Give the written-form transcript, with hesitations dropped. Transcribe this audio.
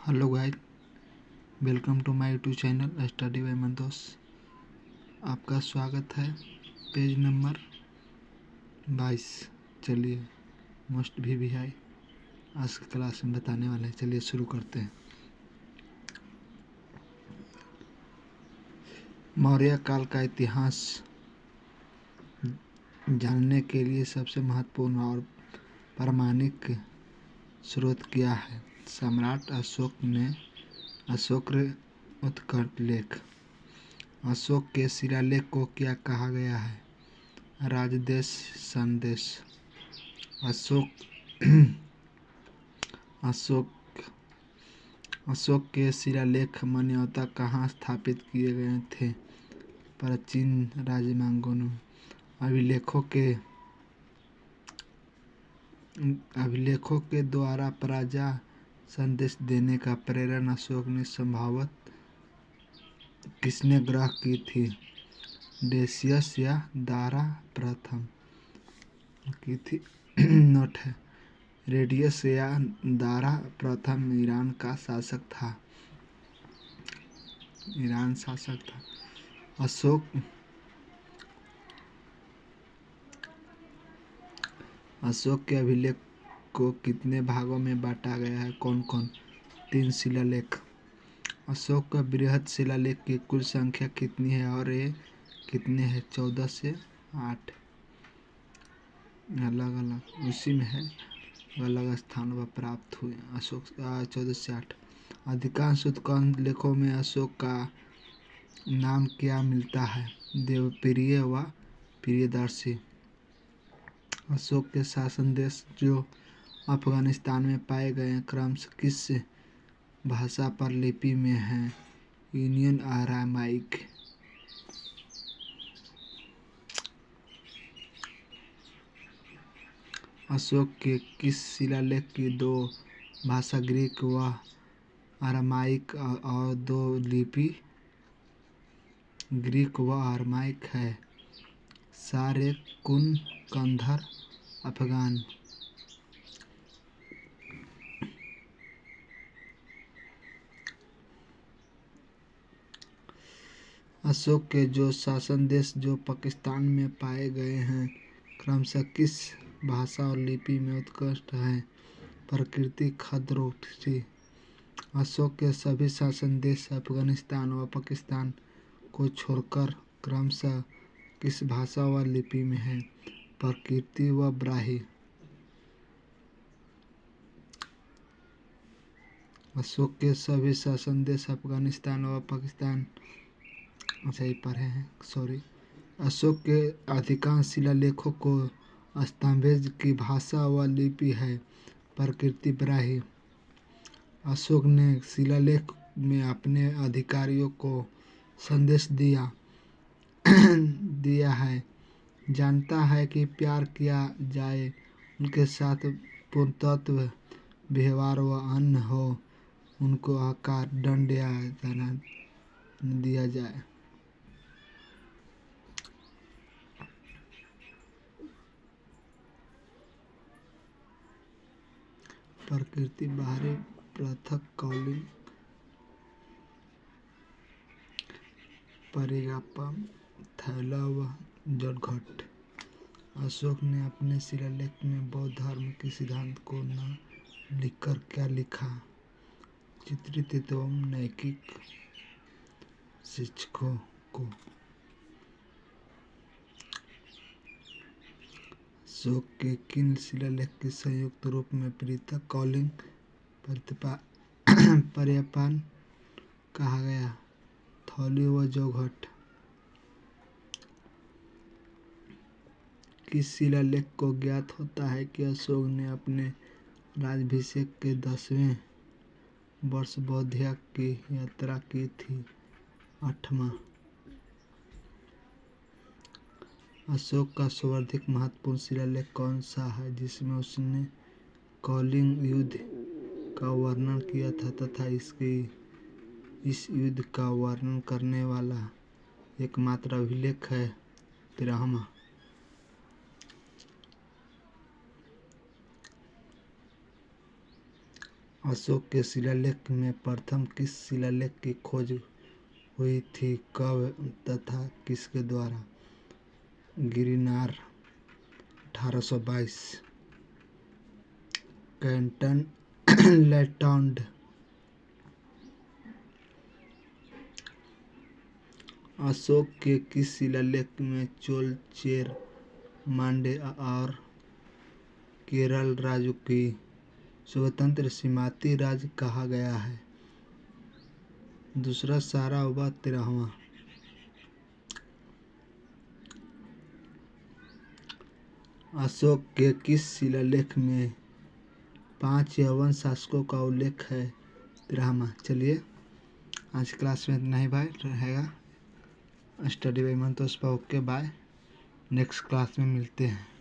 Hello guys, welcome to my YouTube channel study by Mantosh. आपका स्वागत है पेज नंबर 22। चलिए, मोस्ट भी है आज की क्लास में बताने वाले हैं। चलिए शुरू करते हैं। मौर्य काल का इतिहास जानने के लिए सबसे महत्वपूर्ण और प्रामाणिक स्रोत क्या है? सम्राट अशोक उत्कट लेख। अशोक के शिलालेख को क्या कहा गया है? राजदेश संदेश। अशोक के शिलालेख मान्यता कहाँ स्थापित किए गए थे? प्राचीन राजमार्गों। अभिलेखों के द्वारा प्रजा संदेश देने का प्रेरणा अशोक ने संभवतः किसने ग्रहण की थी? डेसियस या दारा प्रथम की थी। नोट है, रेडियस या दारा प्रथम ईरान शासक था। अशोक के अभिलेख को कितने भागों में बांटा गया है? कौन कौन? 3 शिलालेख। अशोक का बृहद शिलालेख की कुल संख्या कितनी है और ये कितने हैं? 14 से 8 अलग उसी में है, अलग स्थानों पर प्राप्त हुए। अशोक 14 से 8। अधिकांश उत्खनन लेखों में अशोक का नाम क्या मिलता है? देवप्रिय व प्रियदर्शी। अशोक के शासन देश जो अफगानिस्तान में पाए गए क्रमशः किस भाषा पर लिपि में हैं? Union Aramaic. अशोक के किस शिलालेख की 2 भाषा ग्रीक व अरामाइक और 2 लिपि ग्रीक व अरामाइक है? सारेकुन कंधार अफगान। अशोक के जो शासन देश जो पाकिस्तान में पाए गए हैं क्रमशः किस भाषा और लिपि में उत्कृष्ट है? प्रकृति खद्रोटी। अशोक के सभी शासन देश अफगानिस्तान व पाकिस्तान को छोड़कर क्रमशः किस भाषा व लिपि में है? प्रकृति व ब्राह्मी। अशोक के सभी शासन देश अफगानिस्तान व पाकिस्तान सही पढ़े हैं, सॉरी। अशोक के अधिकांश शिलालेखों को दस्तावेज की भाषा व लिपि है प्रकृति ब्राह्मी। अशोक ने शिलालेख में अपने अधिकारियों को संदेश दिया है, जानता है कि प्यार किया जाए, उनके साथ पूर्णत्व व्यवहार व अन्न हो, उनको आकार दंड या दंड दिया जाए। प्रकृति बाहरी पृथक कॉलिंग परिगापम थैला व जड़घट। अशोक ने अपने शिलालेख में बौद्ध धर्म के सिद्धांत को न लिखकर क्या लिखा? चित्रित एवं नैतिक शिक्षकों को। अशोक के किन शिलालेख के संयुक्त रूप में पृथक कॉलिंग पर्यापान कहा गया? थौली व जौघट। किस शिलालेख को ज्ञात होता है कि अशोक ने अपने राज्याभिषेक के 10वें वर्ष बौद्ध की यात्रा की थी? 8वां। अशोक का सर्वाधिक महत्वपूर्ण शिलालेख कौन सा है जिसमें उसने कौलिंग युद्ध का वर्णन किया था तथा इस युद्ध का वर्णन करने वाला एकमात्र अभिलेख है? 13वां। अशोक के शिलालेख में प्रथम किस शिलालेख की खोज हुई थी, कब तथा किसके द्वारा? गिरिनार 1822। कैंटन लेटॉन्ड। अशोक के किस शिलालेख में चोल चेर मांडे और केरल राज्य की स्वतंत्र सीमांती राज्य कहा गया है? दूसरा सारावां 13वां। अशोक के किस शिलालेख में 5 यवन शासकों का उल्लेख है? 13वां। चलिए आज क्लास में इतना ही भाई रहेगा। Study by Mantosh. Okay bye, next class में मिलते हैं।